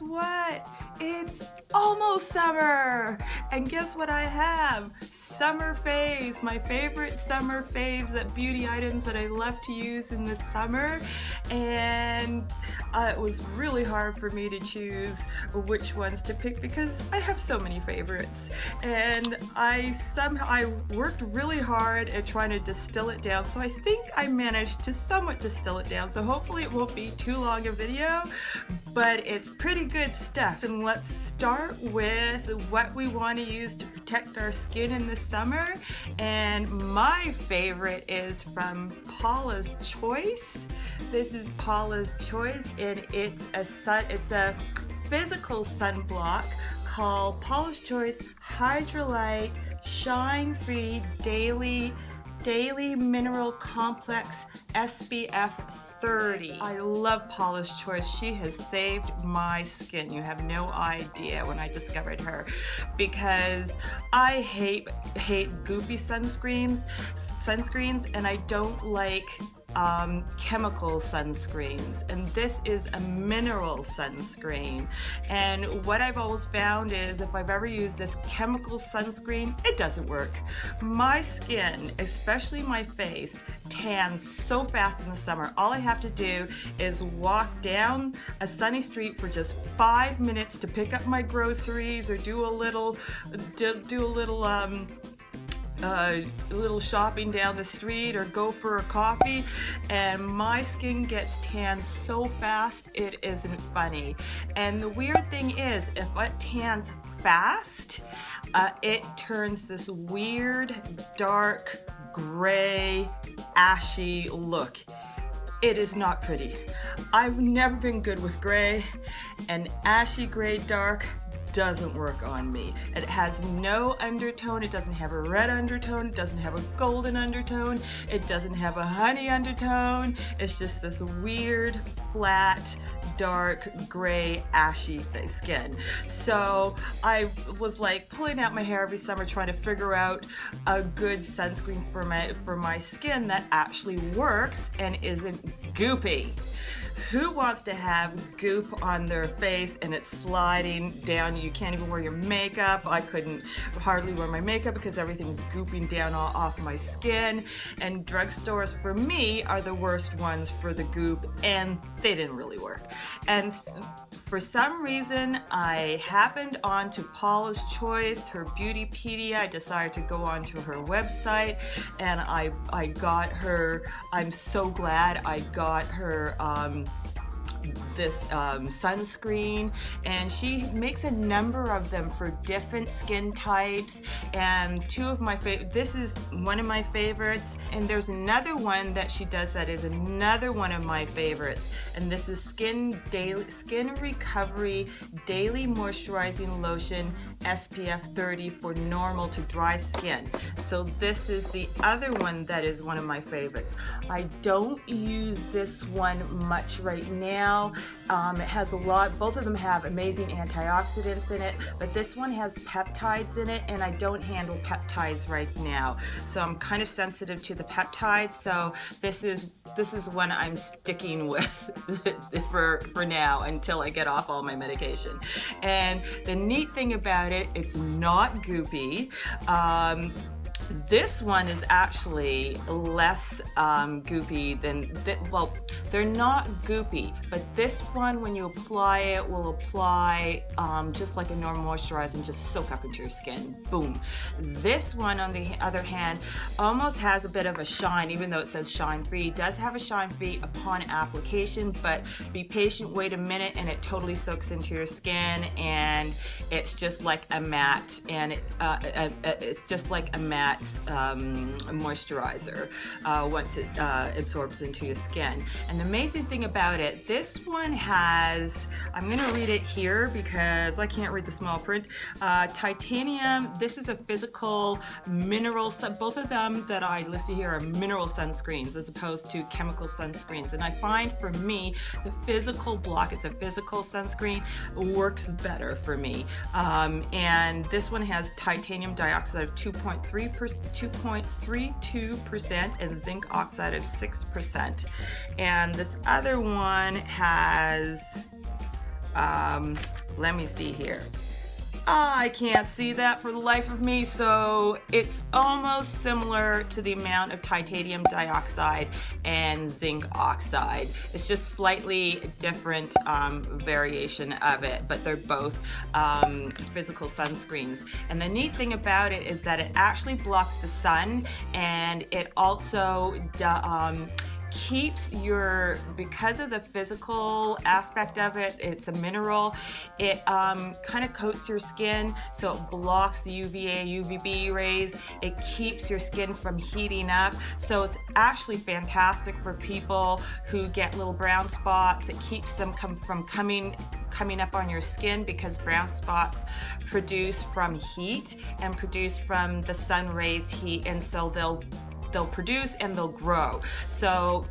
guess what? It's almost summer. And guess what I have? Summer faves, my favorite summer faves, that beauty items that I love to use in the summer. And it was really hard for me to choose which ones to pick because I have so many favorites. And I worked really hard at trying to distill it down. So I think I managed to somewhat distill it down. So hopefully it won't be too long a video, but it's pretty good stuff. And let's start with what we want to use to protect our skin in the summer. And my favorite is from Paula's Choice. This is Paula's Choice, and it's a physical sunblock called Paula's Choice Hydrolite Shine Free Daily Mineral Complex SPF 30. I love Paula's Choice. She has saved my skin. You have no idea when I discovered her, because I hate goopy sunscreens, and I don't like chemical sunscreens, and this is a mineral sunscreen. And what I've always found is if I've ever used this chemical sunscreen, it doesn't work. My skin, especially my face, tans so fast in the summer. All I have to do is walk down a sunny street for just 5 minutes to pick up my groceries or do a little shopping down the street or go for a coffee, and my skin gets tan so fast it isn't funny. And the weird thing is, if it tans fast, it turns this weird dark gray ashy look. It is not pretty. I've never been good with gray, and ashy gray dark doesn't work on me. It has no undertone. It doesn't have a red undertone. It doesn't have a golden undertone. It doesn't have a honey undertone. It's just this weird, flat, dark, gray, ashy skin. So I was like pulling out my hair every summer trying to figure out a good sunscreen for my skin that actually works and isn't goopy. Who wants to have goop on their face and it's sliding down? You can't even wear your makeup. I couldn't hardly wear my makeup because everything's gooping down all off my skin. And drugstores for me are the worst ones for the goop, and they didn't really work. And for some reason, I happened onto Paula's Choice, her Beautypedia. I decided to go onto her website, and I got her. I'm so glad I got her this sunscreen, and she makes a number of them for different skin types. And two of my favorite, this is one of my favorites, and there's another one that she does that is another one of my favorites, and this is Skin Recovery Daily Moisturizing Lotion SPF 30 for normal to dry skin. So this is the other one that is one of my favorites. I don't use this one much right now. It has a lot, both of them have amazing antioxidants in it, but this one has peptides in it, and I don't handle peptides right now. So I'm kind of sensitive to the peptides, so this is one I'm sticking with for now until I get off all my medication. And the neat thing about it, it's not goopy. This one is actually less goopy than, well, they're not goopy, but this one, when you apply it, will apply just like a normal moisturizer and just soak up into your skin. Boom. This one, on the other hand, almost has a bit of a shine, even though it says shine free. It does have a shine free upon application, but be patient, wait a minute, and it totally soaks into your skin, and it's just like a matte, and it's just like a matte moisturizer once it absorbs into your skin. And the amazing thing about it, this one has, I'm going to read it here because I can't read the small print, titanium. This is a physical mineral, both of them that I listed here are mineral sunscreens as opposed to chemical sunscreens. And I find for me, the physical block, it's a physical sunscreen, works better for me. And this one has titanium dioxide of 2.32% and zinc oxide of 6%. And this other one has Let me see here. I can't see that for the life of me, so it's almost similar to the amount of titanium dioxide and zinc oxide. It's just slightly different variation of it, but they're both physical sunscreens. And the neat thing about it is that it actually blocks the sun, and it also keeps your, because of the physical aspect of it, it's a mineral, it kind of coats your skin, so it blocks the UVA, UVB rays, it keeps your skin from heating up, so it's actually fantastic for people who get little brown spots. It keeps them from coming up on your skin, because brown spots produce from heat and produce from the sun rays heat, and so they'll produce and they'll grow. So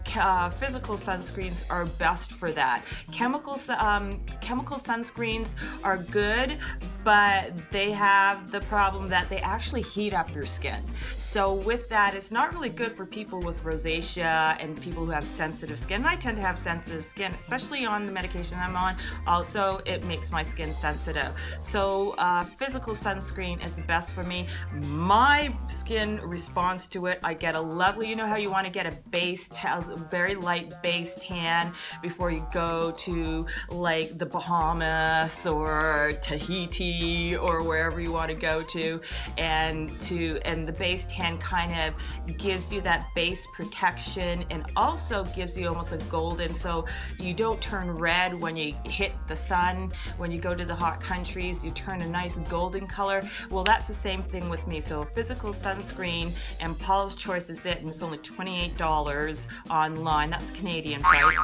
physical sunscreens are best for that. Chemical sunscreens are good, but they have the problem that they actually heat up your skin. So with that, it's not really good for people with rosacea and people who have sensitive skin. I tend to have sensitive skin, especially on the medication I'm on. Also, it makes my skin sensitive. So physical sunscreen is the best for me. My skin responds to it. I get a lovely, you know how you want to get a base, a very light base tan before you go to like the Bahamas or Tahiti or wherever you want to go to, and the base tan kind of gives you that base protection and also gives you almost a golden, so you don't turn red when you hit the sun. When you go to the hot countries, you turn a nice golden color. Well, that's the same thing with me. So physical sunscreen, and Paula's Choice is it, and it's only $28 online. That's Canadian price.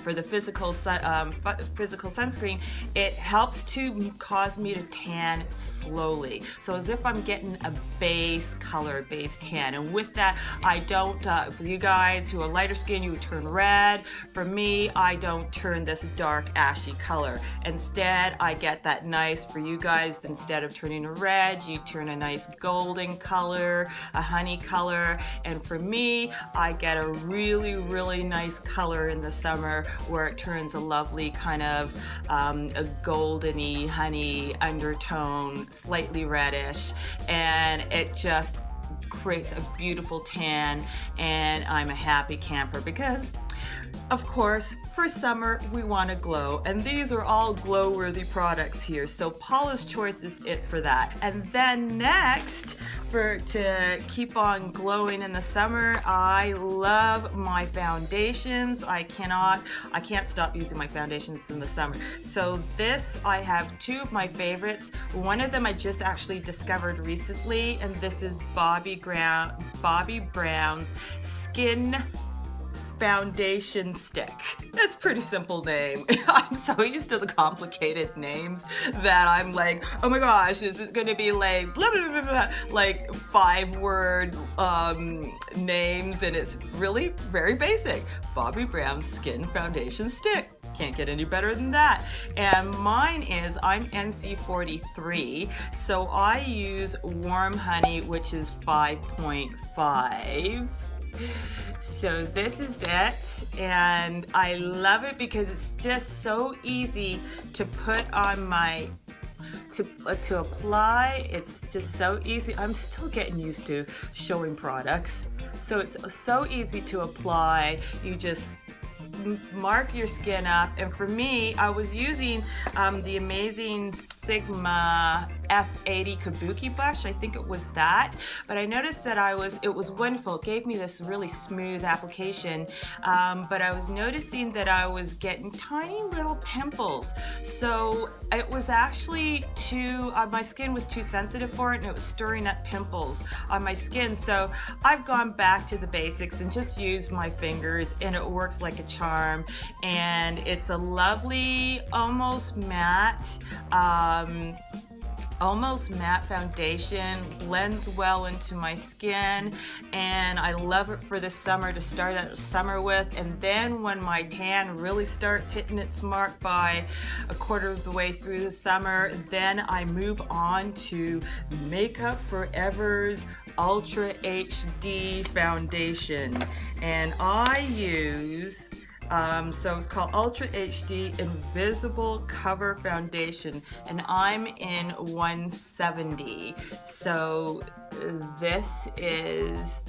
For the physical sunscreen, it helps to cause me to tan slowly. So as if I'm getting a base color, base tan. And with that, I don't, for you guys who are lighter skin, you would turn red. For me, I don't turn this dark ashy color. Instead, I get that nice, for you guys, instead of turning red, you turn a nice golden color, a honey color. And for me, I get a really, really nice color in the summer, where it turns a lovely kind of a goldeny honey undertone, slightly reddish, and it just creates a beautiful tan, and I'm a happy camper because, of course, for summer we want to glow, and these are all glow-worthy products here. So Paula's Choice is it for that. And then next, to keep on glowing in the summer, I love my foundations. I can't stop using my foundations in the summer. So this, I have two of my favorites. One of them I just actually discovered recently, and this is Bobbi Brown's Skin Foundation Stick. That's a pretty simple name. I'm so used to the complicated names that I'm like, oh my gosh, is it going to be like blah, blah, blah, blah, like 5-word names, and it's really very basic. Bobbi Brown's Skin Foundation Stick. Can't get any better than that. And mine is, I'm NC43, so I use Warm Honey, which is 5.5. So this is it, and I love it because it's just so easy to put on my, to apply. It's just so easy. I'm still getting used to showing products. So it's so easy to apply. You just mark your skin up, and for me, I was using the amazing Sigma F80 Kabuki brush. I think it was that, but I noticed that it was wonderful. It gave me this really smooth application, but I was noticing that I was getting tiny little pimples. So it was actually my skin was too sensitive for it, and it was stirring up pimples on my skin. So I've gone back to the basics and just used my fingers, and it works like a charm. And it's a lovely, almost matte foundation, blends well into my skin, and I love it for the summer, to start out summer with. And then when my tan really starts hitting its mark by a quarter of the way through the summer, then I move on to Makeup Forever's Ultra HD foundation, and I use So it's called Ultra HD Invisible Cover Foundation, and I'm in 170. So this is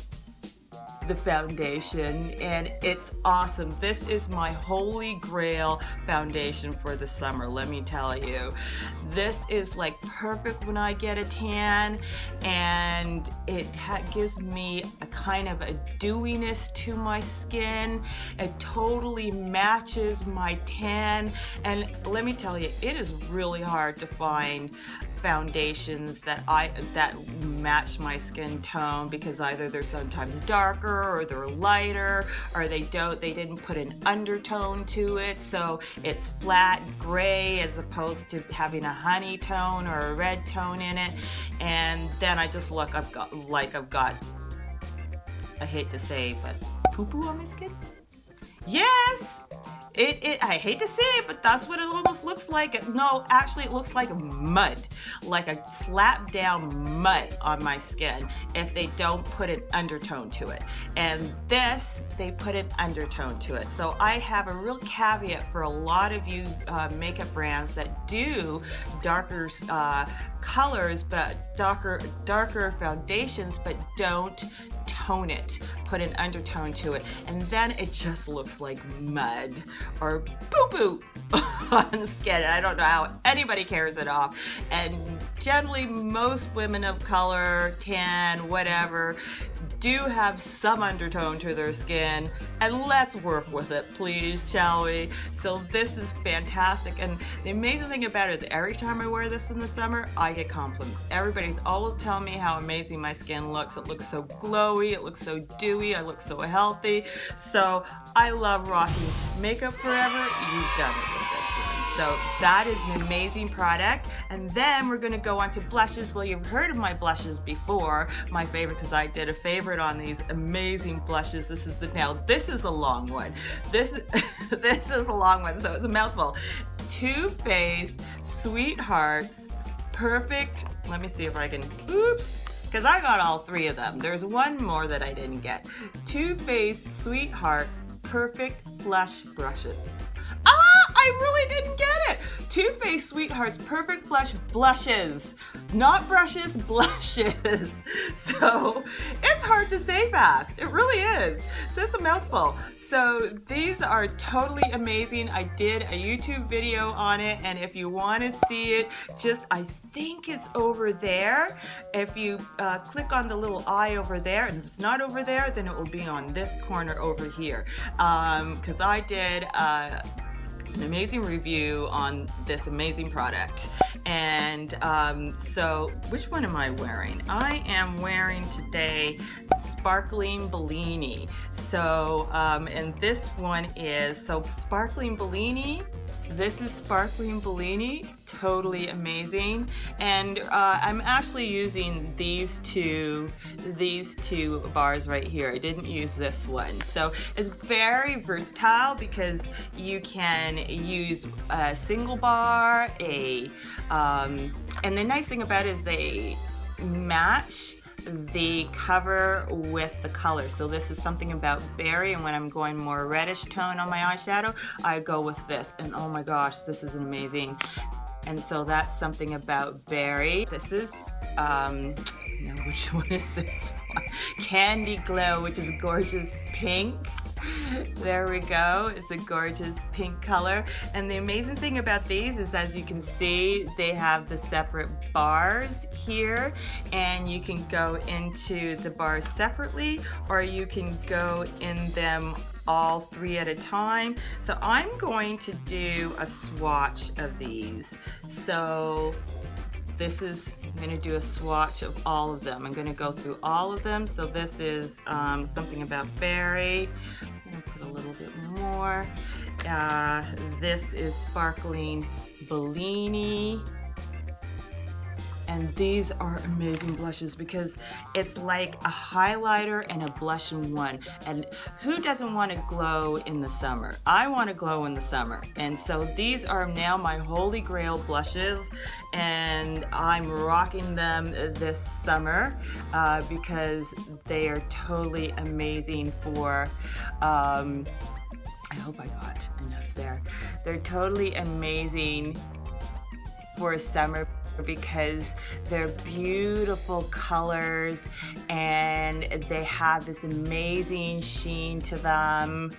the foundation, and it's awesome. This is my holy grail foundation for the summer, let me tell you. This is like perfect when I get a tan, and it gives me a kind of a dewiness to my skin. It totally matches my tan, and let me tell you, it is really hard to find foundations that match my skin tone, because either they're sometimes darker or they're lighter, or they didn't put an undertone to it, so it's flat gray as opposed to having a honey tone or a red tone in it. And then I just look, I've got, I hate to say, but poo-poo on my skin? Yes! I hate to say it, but that's what it almost looks like. No, actually it looks like mud, like a slap down mud on my skin if they don't put an undertone to it. And this, they put an undertone to it. So I have a real caveat for a lot of you makeup brands that do darker colors, but darker foundations, but don't tone it, put an undertone to it, and then it just looks like mud or poo-poo on the skin. And I don't know how anybody cares it off. And generally most women of color, tan, whatever, do have some undertone to their skin, and let's work with it, please, shall we? So this is fantastic, and the amazing thing about it is every time I wear this in the summer, I get compliments. Everybody's always telling me how amazing my skin looks. It looks so glowy, it looks so dewy, I look so healthy. So I love rocking makeup forever. You've done it with this one. So that is an amazing product. And then we're gonna go on to blushes. Well, you've heard of my blushes before, my favorite, because I did a favorite on these amazing blushes. This is this is a long one. This is a long one, so it's a mouthful. Too Faced Sweethearts Perfect, let me see if I can, oops, because I got all three of them. There's one more that I didn't get. Too Faced Sweethearts Perfect Blush Brushes. I really didn't get it. Too Faced Sweethearts Perfect Blush Blushes. Not brushes, blushes. So it's hard to say fast. It really is. So it's a mouthful. So these are totally amazing. I did a YouTube video on it, and if you want to see it, I think it's over there. If you click on the little eye over there, and if it's not over there, then it will be on this corner over here. Because I did an amazing review on this amazing product. And so which one am I wearing? I am wearing today Sparkling Bellini. So and this one is, so Sparkling Bellini, this is Sparkling Bellini, totally amazing. And I'm actually using these two bars right here. I didn't use this one. So it's very versatile because you can use a single bar, and the nice thing about it is they match the cover with the color. So this is something about berry, and when I'm going more reddish tone on my eyeshadow, I go with this, and oh my gosh, this is amazing. And so that's something about berry. This is now which one is this one? Candy Glow, which is a gorgeous pink. There we go. It's a gorgeous pink color. And the amazing thing about these is, as you can see, they have the separate bars here, and you can go into the bars separately, or you can go in them all three at a time. So I'm going to do a swatch of these. So I'm going to do a swatch of all of them. I'm going to go through all of them. So this is something about berry. I'm going to put a little bit more. This is Sparkling Bellini. And these are amazing blushes because it's like a highlighter and a blush in one. And who doesn't want to glow in the summer? I want to glow in the summer. And so these are now my holy grail blushes, and I'm rocking them this summer because they are totally amazing for I hope I got enough there. They're totally amazing for summer because they're beautiful colors and they have this amazing sheen to them.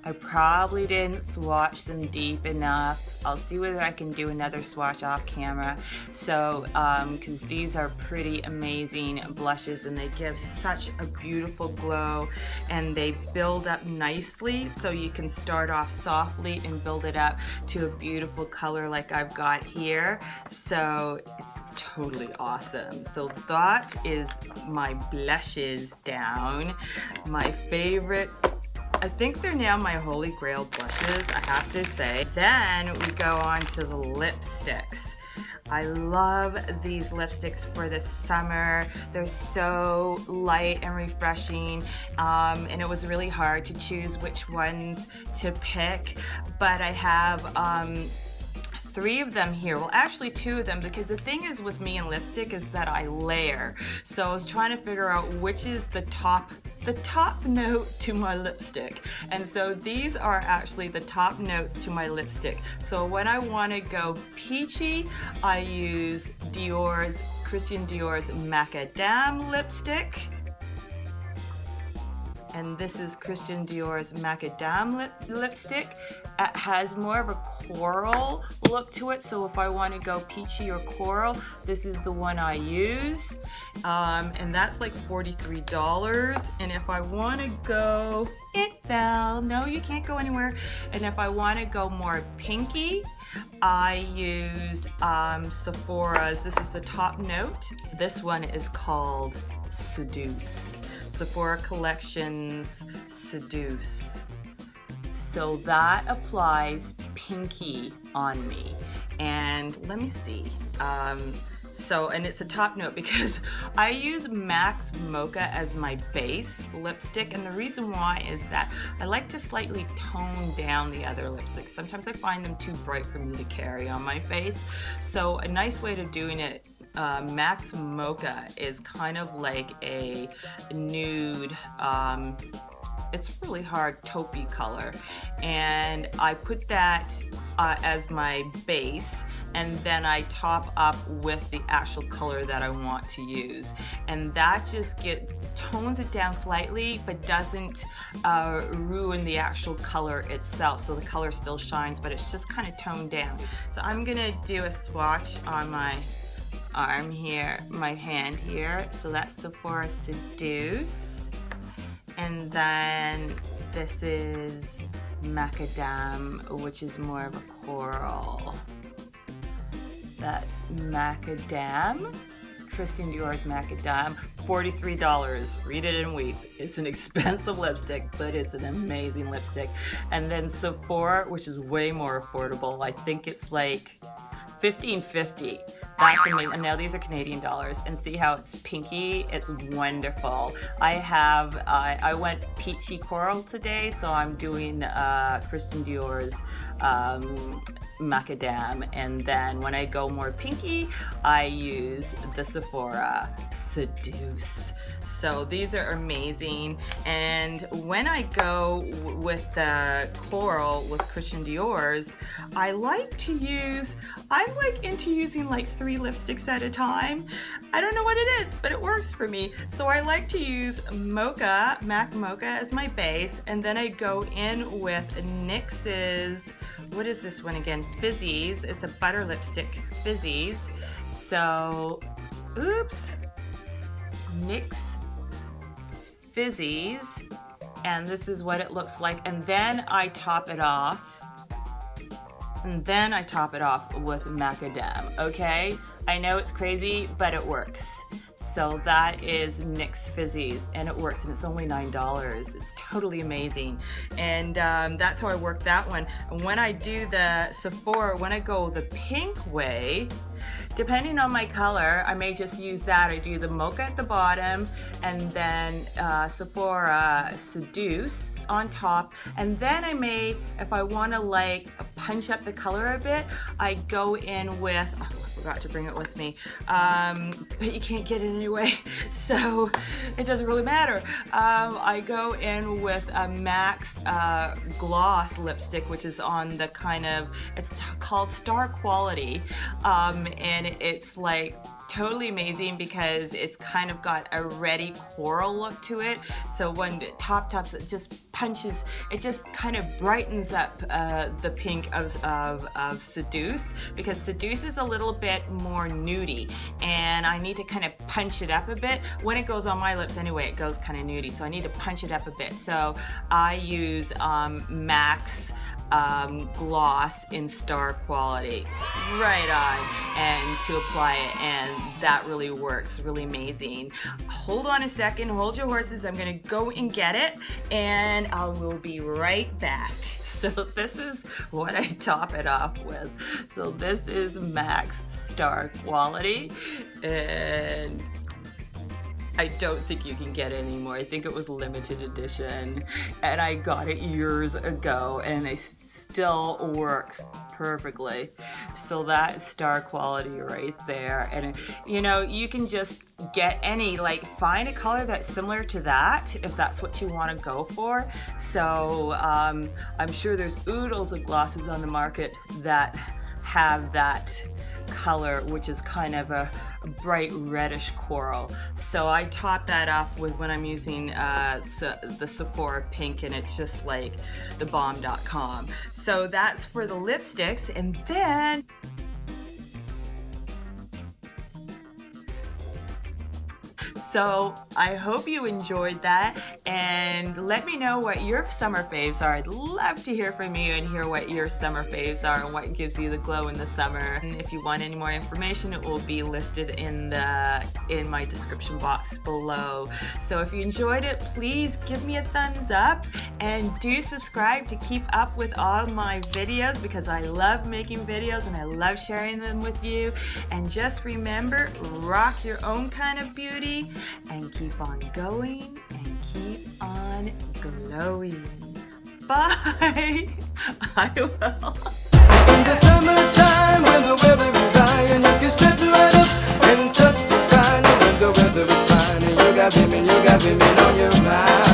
I probably didn't swatch them deep enough. I'll see whether I can do another swatch off camera. So, because these are pretty amazing blushes and they give such a beautiful glow and they build up nicely, so you can start off softly and build it up to a beautiful color like I've got here. So it's totally awesome. So that is my blushes down. My favorite, I think they're now my holy grail blushes, I have to say. Then we go on to the lipsticks. I love these lipsticks for the summer. They're so light and refreshing, and it was really hard to choose which ones to pick, but I have 3 of them here. Well, actually 2 of them, because the thing is with me and lipstick is that I layer. So I was trying to figure out which is the top note to my lipstick. And so these are actually the top notes to my lipstick. So when I want to go peachy, I use Christian Dior's Macadam lipstick. And this is Christian Dior's Macadam lipstick. It has more of a coral look to it, so if I want to go peachy or coral, this is the one I use. And that's like $43. And if I want to go, it fell, no, you can't go anywhere. And if I want to go more pinky, I use Sephora's, this is the top note. This one is called Seduce. Sephora Collections Seduce. So that applies pinky on me. And let me see. And it's a top note because I use MAC's Mocha as my base lipstick, and the reason why is that I like to slightly tone down the other lipsticks. Sometimes I find them too bright for me to carry on my face. So a nice way to doing it, MAC's Mocha is kind of like a nude, it's really hard taupey color, and I put that as my base, and then I top up with the actual color that I want to use, and that just tones it down slightly but doesn't ruin the actual color itself, so the color still shines but it's just kind of toned down. So I'm gonna do a swatch on my arm here, my hand here. So that's Sephora Seduce, and then this is Macadam, which is more of a coral. That's Macadam, Christian Dior's Macadam, $43. Read it and weep. It's an expensive lipstick, but it's an amazing lipstick. And then Sephora, which is way more affordable. I think it's like $15.50. That's amazing. And now these are Canadian dollars. And see how it's pinky? It's wonderful. I went peachy coral today, so I'm doing Christian Dior's Macadam. And then when I go more pinky, I use the Sephora Seduce. So these are amazing. And when I go with the coral with Christian Dior's, I'm into using like 3 lipsticks at a time. I don't know what it is, but it works for me. So I like to use Mocha, MAC Mocha as my base, and then I go in with NYX's, what is this one again? Fizzies. It's a butter lipstick, Fizzies. So, oops. NYX Fizzies, and this is what it looks like, and then I top it off with Macadam. Okay, I know it's crazy, but it works. So that is NYX Fizzies, and it works, and it's only $9. It's totally amazing. And that's how I work that one. And when I do the Sephora, when I go the pink way, depending on my color, I may just use that. I do the Mocha at the bottom, and then Sephora Seduce on top, and then I may, if I want to like punch up the color a bit, I go in with, forgot to bring it with me. But you can't get it anyway, so it doesn't really matter. I go in with a MAC's gloss lipstick, which is on the kind of, it's called Star Quality, and it's like totally amazing because it's kind of got a reddy coral look to it. So when it tops, it just punches, it just kind of brightens up the pink of Seduce, because Seduce is a little bit more nudie, and I need to kind of punch it up a bit. When it goes on my lips anyway, it goes kind of nudie, so I need to punch it up a bit. So I use MAC's gloss in Star Quality right on, and to apply it, and that really works, really amazing. Hold on a second, hold your horses. I'm gonna go and get it, and I will be right back. So this is what I top it off with. So this is MAC's Star Quality, and I don't think you can get it anymore. I think it was limited edition, and I got it years ago, and it still works perfectly. So that's Star Quality right there. And you know, you can just get any, like, find a color that's similar to that if that's what you want to go for. So I'm sure there's oodles of glosses on the market that have that color, which is kind of a bright reddish coral. So I top that off with, when I'm using the Sephora pink, and it's just like the bomb.com. So that's for the lipsticks, and then so I hope you enjoyed that, and let me know what your summer faves are. I'd love to hear from you and hear what your summer faves are and what gives you the glow in the summer. And if you want any more information, it will be listed in my description box below. So if you enjoyed it, please give me a thumbs up, and do subscribe to keep up with all my videos, because I love making videos and I love sharing them with you. And just remember, rock your own kind of beauty, and keep on going and keep on glowing. Bye. I will. In the summertime, when the weather is high and you can stretch right up and touch the sky, and when the weather is fine and you got women on your mind.